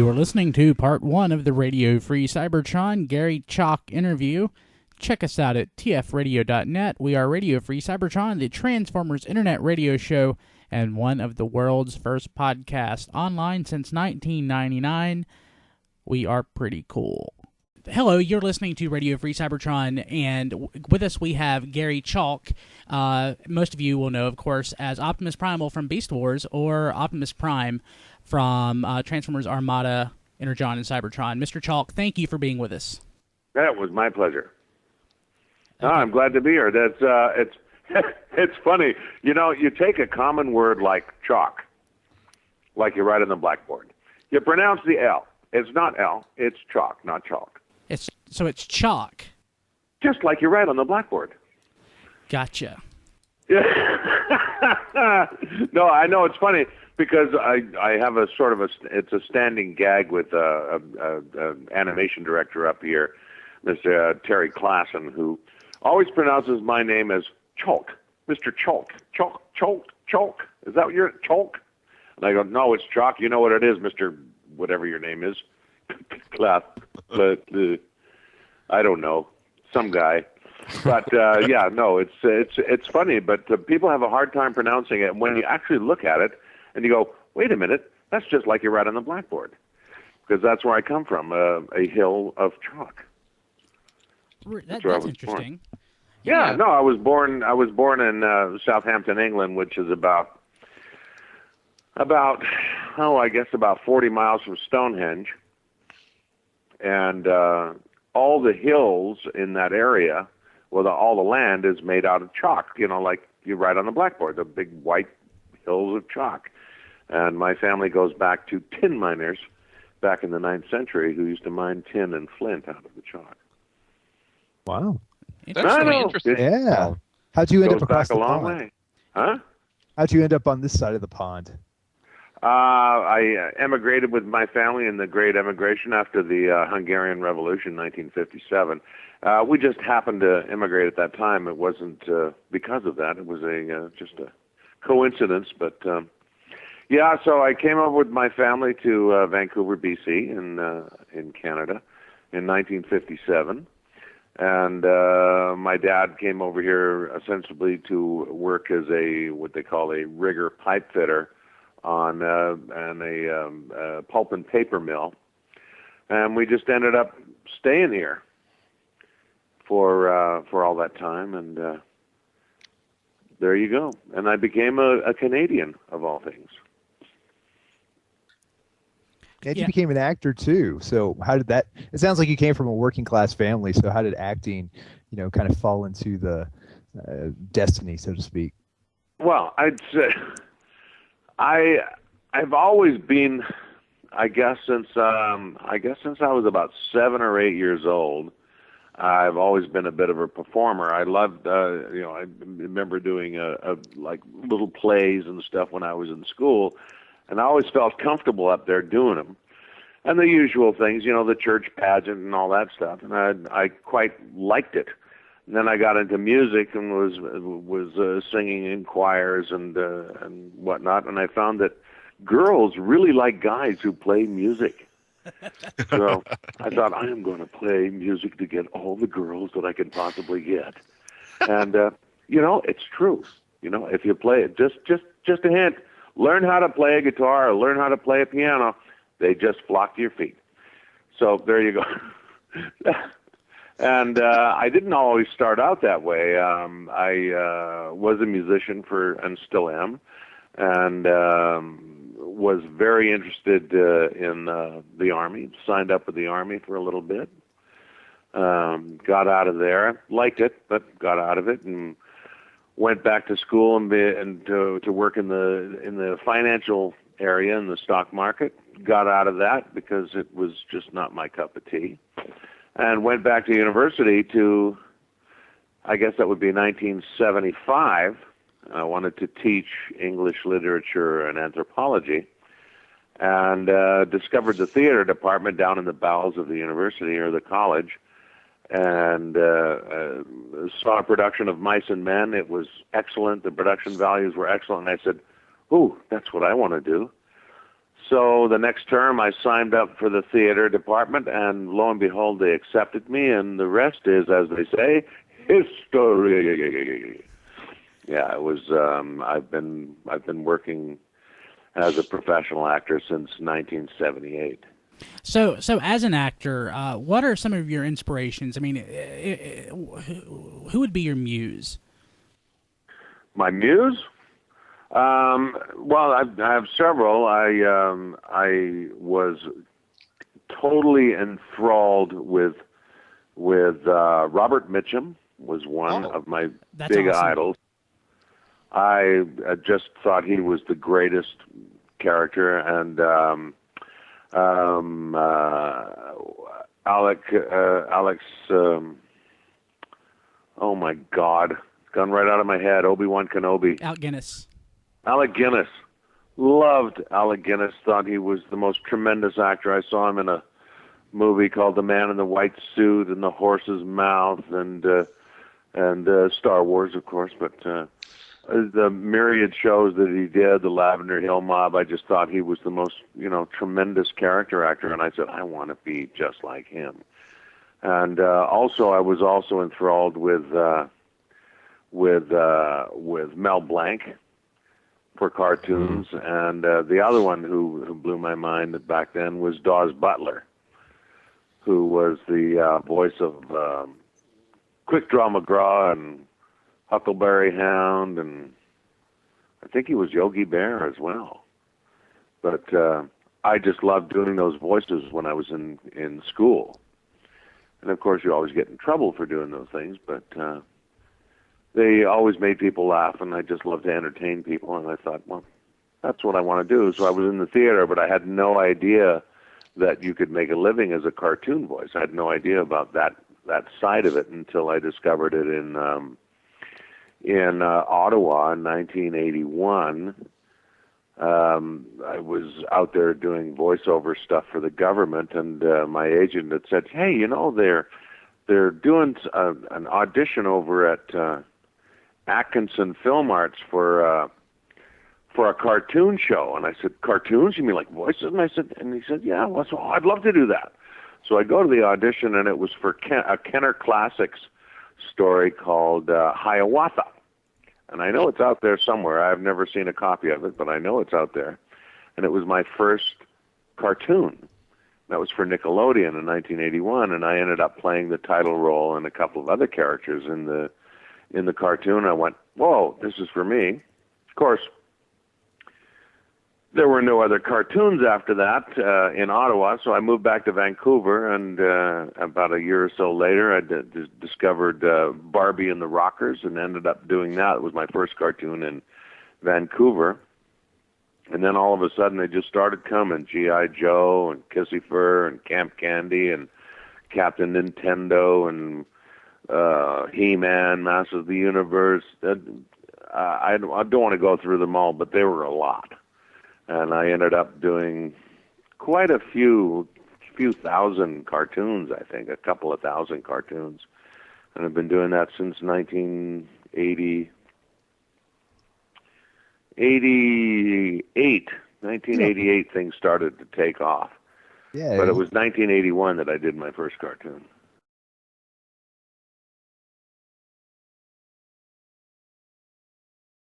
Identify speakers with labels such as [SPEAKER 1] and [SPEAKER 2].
[SPEAKER 1] You're listening to part 1 of the Radio Free Cybertron Garry Chalk interview. Check us out at tfradio.net. We are Radio Free Cybertron, the Transformers Internet radio show, and one of the world's first podcasts online since 1999. We are pretty cool. Hello, you're listening to Radio Free Cybertron, and with us we have Garry Chalk. Most of you will know, of course, as Optimus Primal from Beast Wars, or Optimus Prime from Transformers Armada, Energon, and Cybertron. Mr. Chalk, thank you for being with us.
[SPEAKER 2] That was my pleasure. Okay. I'm glad to be here. That's it's funny. You know, you take a common word like chalk, like you write on the blackboard. You pronounce the L. It's not L. It's chalk, not chalk.
[SPEAKER 1] It's chalk.
[SPEAKER 2] Just like you write on the blackboard.
[SPEAKER 1] Gotcha.
[SPEAKER 2] Yeah. No, I know it's funny because I have a sort of it's a standing gag with a animation director up here, Mr. Terry Klassen, who always pronounces my name as Chalk, Mr. Chalk, Chalk, Chalk, Chalk. Is that what you're Chalk? And I go, no, it's chalk. You know what it is, Mr. Whatever your name is. I don't know, some guy. But yeah, no, it's funny. But people have a hard time pronouncing it. And when you actually look at it, and you go, wait a minute, that's just like you write on the blackboard, because that's where I come from, a hill of chalk.
[SPEAKER 1] That's interesting.
[SPEAKER 2] Yeah, no, I was born in Southampton, England, which is about 40 miles from Stonehenge, and all the hills in that area, all the land is made out of chalk. You know, like you write on the blackboard, the big white hills of chalk. And my family goes back to tin miners back in the 9th century who used to mine tin and flint out of the chalk.
[SPEAKER 3] Wow.
[SPEAKER 4] That's really interesting.
[SPEAKER 3] Yeah. How'd you end up across the pond?
[SPEAKER 2] Way. Huh?
[SPEAKER 3] How'd you end up on this side of the pond?
[SPEAKER 2] I emigrated with my family in the Great Emigration after the Hungarian Revolution, 1957. We just happened to immigrate at that time. It wasn't because of that. It was just a coincidence. But yeah, so I came over with my family to Vancouver, BC, in Canada, in 1957. And my dad came over here ostensibly to work as what they call a rigger pipe fitter on a pulp and paper mill, and we just ended up staying here for all that time, and there you go. And I became a Canadian of all things.
[SPEAKER 3] And you became an actor too. So how did that? It sounds like you came from a working class family. So how did acting, kind of fall into the destiny, so to speak?
[SPEAKER 2] Well, I'd say I've always been, I guess since I was about 7 or 8 years old, I've always been a bit of a performer. I loved, I remember doing like little plays and stuff when I was in school. And I always felt comfortable up there doing them. And the usual things, the church pageant and all that stuff. And I quite liked it. And then I got into music and was singing in choirs and whatnot. And I found that girls really like guys who play music. So I thought, I am going to play music to get all the girls that I can possibly get. And, it's true. If you play it, just a hint. Learn how to play a guitar or learn how to play a piano, they just flock to your feet. So there you go. And I didn't always start out that way. I was a musician and still am, and was very interested in the Army, signed up with the Army for a little bit, got out of there, liked it, but got out of it, and went back to school and to work in the financial area in the stock market. Got out of that because it was just not my cup of tea, and went back to university to, I guess that would be 1975. I wanted to teach English literature and anthropology, and discovered the theater department down in the bowels of the university or the college. And saw a production of Mice and Men. It was excellent. The production values were excellent. And I said, ooh, that's what I want to do. So the next term, I signed up for the theater department, and lo and behold, they accepted me, and the rest is, as they say, history. Yeah, it was. I've been working as a professional actor since 1978.
[SPEAKER 1] So as an actor, what are some of your inspirations? I mean, who would be your muse?
[SPEAKER 2] My muse? Well, I have several. I was totally enthralled with Robert Mitchum was one of my big
[SPEAKER 1] awesome.
[SPEAKER 2] idols. I just thought he was the greatest character, and Alex. Oh my God, it's gone right out of my head. Obi-Wan Kenobi. Alec Guinness. Loved Alec Guinness. Thought he was the most tremendous actor. I saw him in a movie called The Man in the White Suit and The Horse's Mouth, and Star Wars, of course. But the myriad shows that he did, the Lavender Hill Mob, I just thought he was the most, tremendous character actor. And I said, I want to be just like him. And also, I was also enthralled with Mel Blanc for cartoons, and the other one who blew my mind back then was Dawes Butler, who was the voice of Quick Draw McGraw and Huckleberry Hound, and I think he was Yogi Bear as well. But I just loved doing those voices when I was in school. And of course, you always get in trouble for doing those things, but they always made people laugh, and I just loved to entertain people. And I thought, well, that's what I want to do. So I was in the theater, but I had no idea that you could make a living as a cartoon voice. I had no idea about that side of it until I discovered it in Ottawa in 1981. I was out there doing voiceover stuff for the government, and my agent had said, "Hey, they're doing an audition over at Atkinson Film Arts for a cartoon show." And I said, "Cartoons? You mean like voices?" And he said, "Yeah." Well, so I'd love to do that. So I go to the audition, and it was for a Kenner Classics story called Hiawatha. And I know it's out there somewhere. I've never seen a copy of it, but I know it's out there. And it was my first cartoon. That was for Nickelodeon in 1981, and I ended up playing the title role and a couple of other characters in the cartoon. I went, whoa, this is for me. Of course, there were no other cartoons after that in Ottawa, so I moved back to Vancouver, and about a year or so later, I discovered Barbie and the Rockers and ended up doing that. It was my first cartoon in Vancouver. And then all of a sudden, they just started coming. G.I. Joe and Kissy Fur and Camp Candy and Captain Nintendo and He-Man, Masters of the Universe. I don't want to go through them all, but there were a lot. And I ended up doing quite a few thousand cartoons, I think, a couple of thousand cartoons. And I've been doing that since 1988. 1988 things started to take off.
[SPEAKER 3] Yeah.
[SPEAKER 2] But it was 1981 that I did my first cartoon.